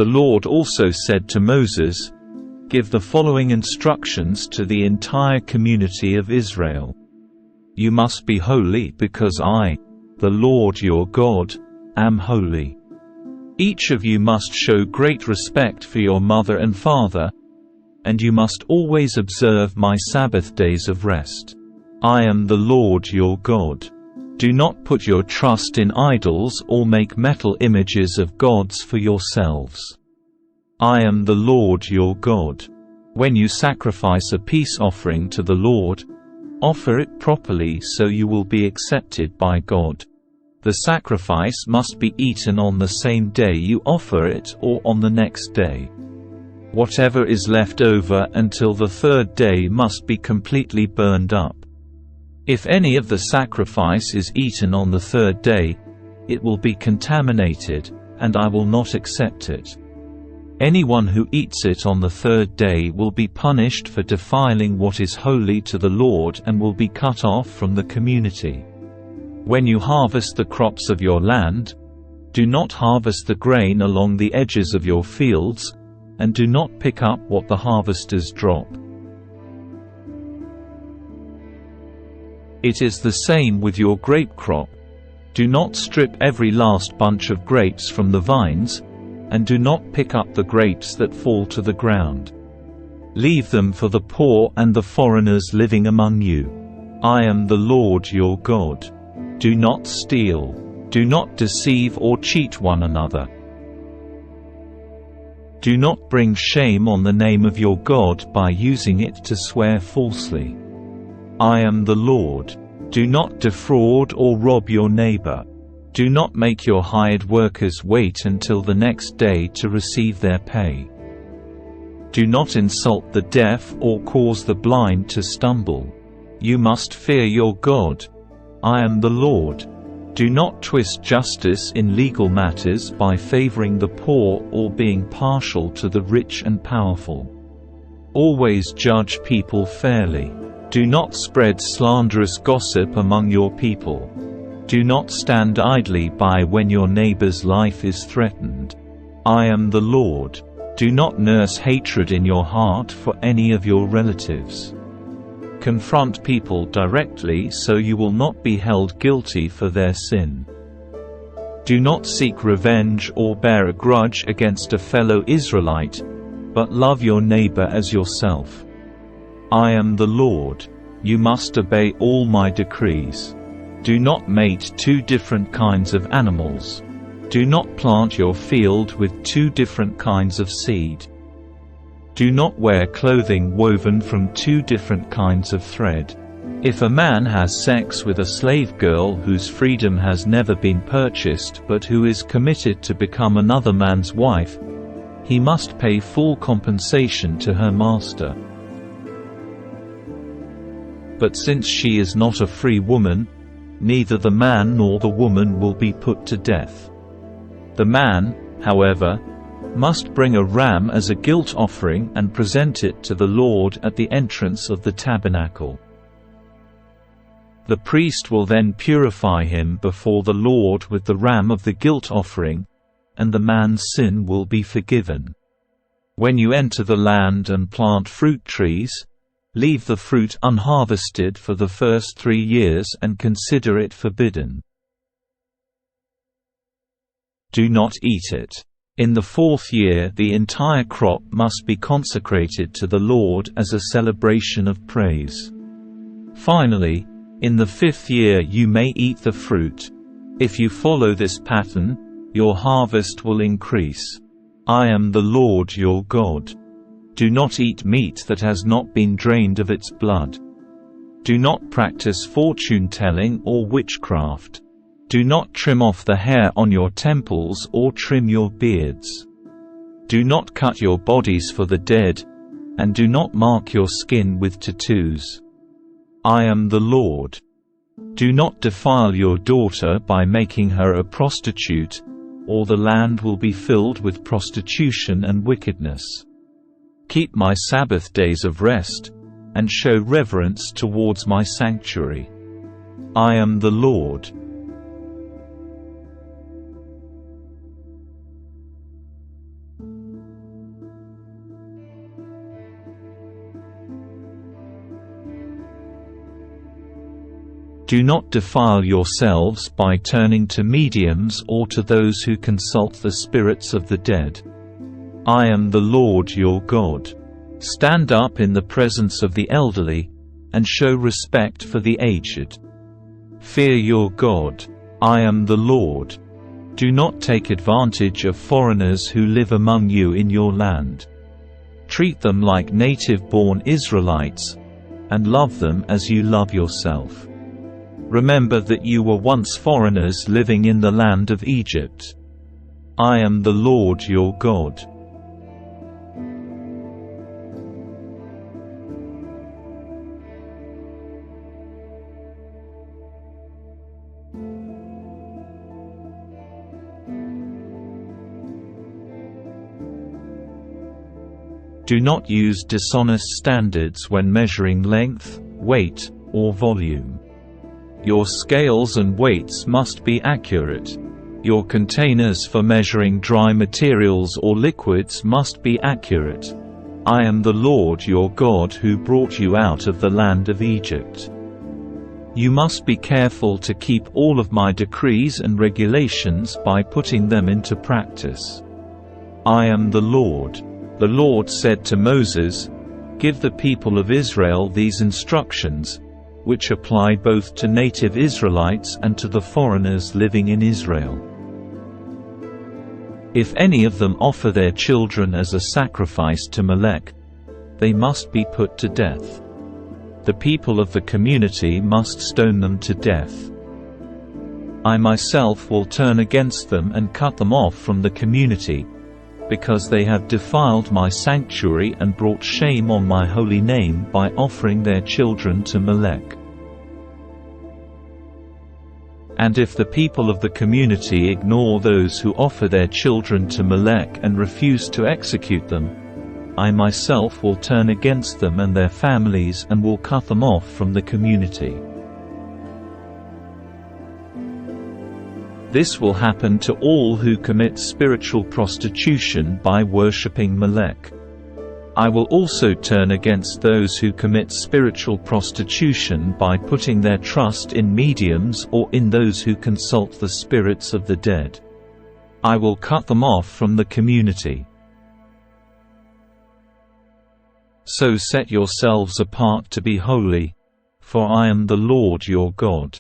The Lord also said to Moses, "Give the following instructions to the entire community of Israel. You must be holy because I, the Lord your God, am holy. Each of you must show great respect for your mother and father, and you must always observe my Sabbath days of rest. I am the Lord your God. Do not put your trust in idols or make metal images of gods for yourselves. I am the Lord your God. When you sacrifice a peace offering to the Lord, offer it properly so you will be accepted by God. The sacrifice must be eaten on the same day you offer it or on the next day. Whatever is left over until the third day must be completely burned up. If any of the sacrifice is eaten on the third day, it will be contaminated, and I will not accept it. Anyone who eats it on the third day will be punished for defiling what is holy to the Lord and will be cut off from the community. When you harvest the crops of your land, do not harvest the grain along the edges of your fields, and do not pick up what the harvesters drop. It is the same with your grape crop. Do not strip every last bunch of grapes from the vines, and do not pick up the grapes that fall to the ground. Leave them for the poor and the foreigners living among you. I am the Lord your God. Do not steal. Do not deceive or cheat one another. Do not bring shame on the name of your God by using it to swear falsely. I am the Lord. Do not defraud or rob your neighbor. Do not make your hired workers wait until the next day to receive their pay. Do not insult the deaf or cause the blind to stumble. You must fear your God. I am the Lord. Do not twist justice in legal matters by favoring the poor or being partial to the rich and powerful. Always judge people fairly. Do not spread slanderous gossip among your people. Do not stand idly by when your neighbor's life is threatened. I am the Lord. Do not nurse hatred in your heart for any of your relatives. Confront people directly so you will not be held guilty for their sin. Do not seek revenge or bear a grudge against a fellow Israelite, but love your neighbor as yourself. I am the Lord. You must obey all my decrees. Do not mate two different kinds of animals. Do not plant your field with two different kinds of seed. Do not wear clothing woven from two different kinds of thread. If a man has sex with a slave girl whose freedom has never been purchased but who is committed to become another man's wife, he must pay full compensation to her master. But since she is not a free woman, neither the man nor the woman will be put to death. The man, however, must bring a ram as a guilt offering and present it to the Lord at the entrance of the tabernacle. The priest will then purify him before the Lord with the ram of the guilt offering, and the man's sin will be forgiven. When you enter the land and plant fruit trees, leave the fruit unharvested for the first 3 years and consider it forbidden. Do not eat it. In the 4th year the entire crop must be consecrated to the Lord as a celebration of praise. Finally, in the 5th year you may eat the fruit. If you follow this pattern, your harvest will increase. I am the Lord your God. Do not eat meat that has not been drained of its blood. Do not practice fortune-telling or witchcraft. Do not trim off the hair on your temples or trim your beards. Do not cut your bodies for the dead, and do not mark your skin with tattoos. I am the Lord. Do not defile your daughter by making her a prostitute, or the land will be filled with prostitution and wickedness. Keep my Sabbath days of rest, and show reverence towards my sanctuary. I am the Lord. Do not defile yourselves by turning to mediums or to those who consult the spirits of the dead. I am the Lord your God. Stand up in the presence of the elderly, and show respect for the aged. Fear your God. I am the Lord. Do not take advantage of foreigners who live among you in your land. Treat them like native-born Israelites, and love them as you love yourself. Remember that you were once foreigners living in the land of Egypt. I am the Lord your God. Do not use dishonest standards when measuring length, weight, or volume. Your scales and weights must be accurate. Your containers for measuring dry materials or liquids must be accurate. I am the Lord your God who brought you out of the land of Egypt. You must be careful to keep all of my decrees and regulations by putting them into practice. I am the Lord. The Lord said to Moses, "Give the people of Israel these instructions, which apply both to native Israelites and to the foreigners living in Israel. If any of them offer their children as a sacrifice to Molech, they must be put to death. The people of the community must stone them to death. I myself will turn against them and cut them off from the community, because they have defiled my sanctuary and brought shame on my holy name by offering their children to Molech. And if the people of the community ignore those who offer their children to Molech and refuse to execute them, I myself will turn against them and their families and will cut them off from the community. This will happen to all who commit spiritual prostitution by worshipping Molech. I will also turn against those who commit spiritual prostitution by putting their trust in mediums or in those who consult the spirits of the dead. I will cut them off from the community. So set yourselves apart to be holy, for I am the Lord your God.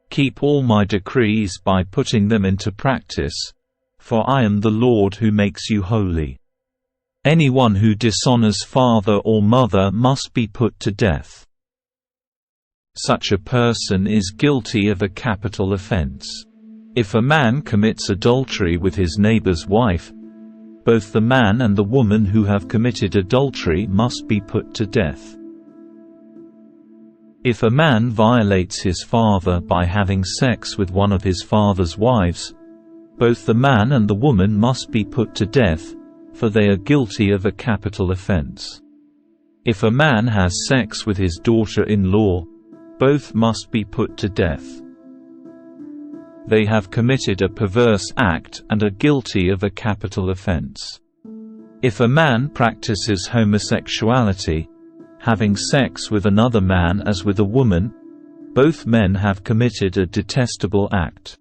Keep all my decrees by putting them into practice, for I am the Lord who makes you holy. Anyone who dishonors father or mother must be put to death. Such a person is guilty of a capital offense. If a man commits adultery with his neighbor's wife, both the man and the woman who have committed adultery must be put to death. If a man violates his father by having sex with one of his father's wives, both the man and the woman must be put to death, for they are guilty of a capital offense. If a man has sex with his daughter-in-law, both must be put to death. They have committed a perverse act and are guilty of a capital offense. If a man practices homosexuality, having sex with another man as with a woman, both men have committed a detestable act.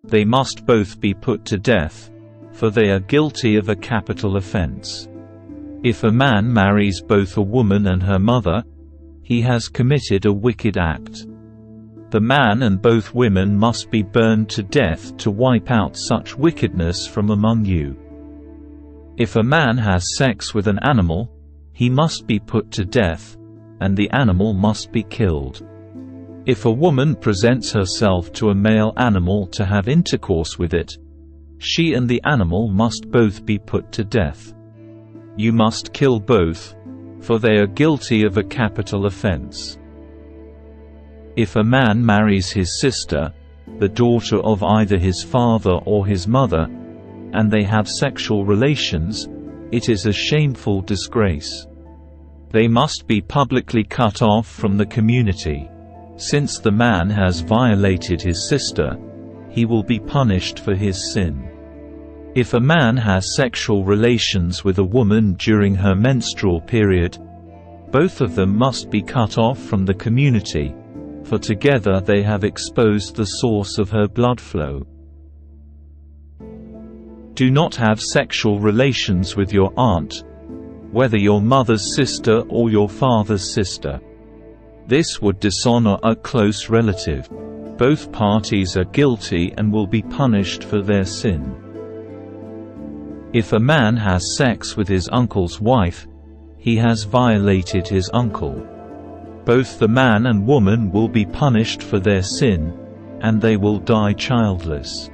They must both be put to death, for they are guilty of a capital offense. If a man marries both a woman and her mother, he has committed a wicked act. The man and both women must be burned to death to wipe out such wickedness from among you. If a man has sex with an animal, he must be put to death, and the animal must be killed. If a woman presents herself to a male animal to have intercourse with it, she and the animal must both be put to death. You must kill both, for they are guilty of a capital offense. If a man marries his sister, the daughter of either his father or his mother, and they have sexual relations, it is a shameful disgrace. They must be publicly cut off from the community. Since the man has violated his sister, he will be punished for his sin. If a man has sexual relations with a woman during her menstrual period, both of them must be cut off from the community, for together they have exposed the source of her blood flow. Do not have sexual relations with your aunt, whether your mother's sister or your father's sister. This would dishonor a close relative. Both parties are guilty and will be punished for their sin. If a man has sex with his uncle's wife, he has violated his uncle. Both the man and woman will be punished for their sin, and they will die childless.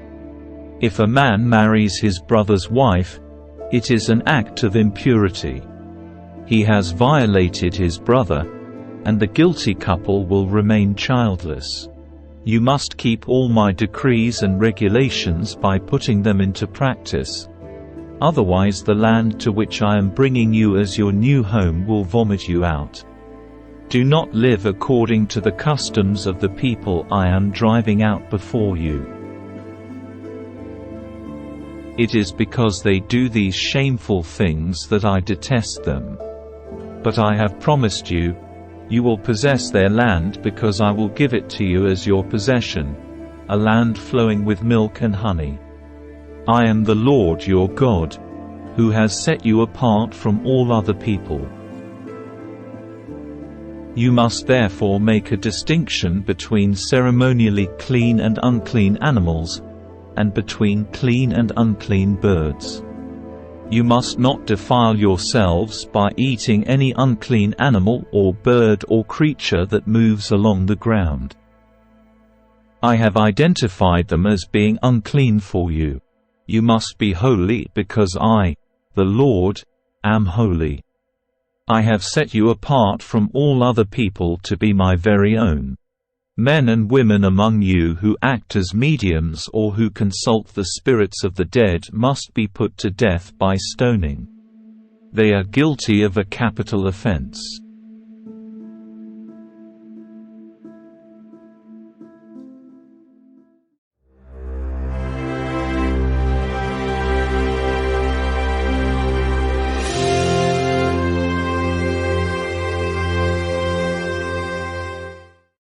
If a man marries his brother's wife, it is an act of impurity. He has violated his brother, and the guilty couple will remain childless. You must keep all my decrees and regulations by putting them into practice. Otherwise the land to which I am bringing you as your new home will vomit you out. Do not live according to the customs of the people I am driving out before you. It is because they do these shameful things that I detest them. But I have promised you, you will possess their land because I will give it to you as your possession, a land flowing with milk and honey. I am the Lord your God, who has set you apart from all other people. You must therefore make a distinction between ceremonially clean and unclean animals, and between clean and unclean birds. You must not defile yourselves by eating any unclean animal or bird or creature that moves along the ground. I have identified them as being unclean for you. You must be holy because I, the Lord, am holy. I have set you apart from all other people to be my very own. Men and women among you who act as mediums or who consult the spirits of the dead must be put to death by stoning. They are guilty of a capital offense.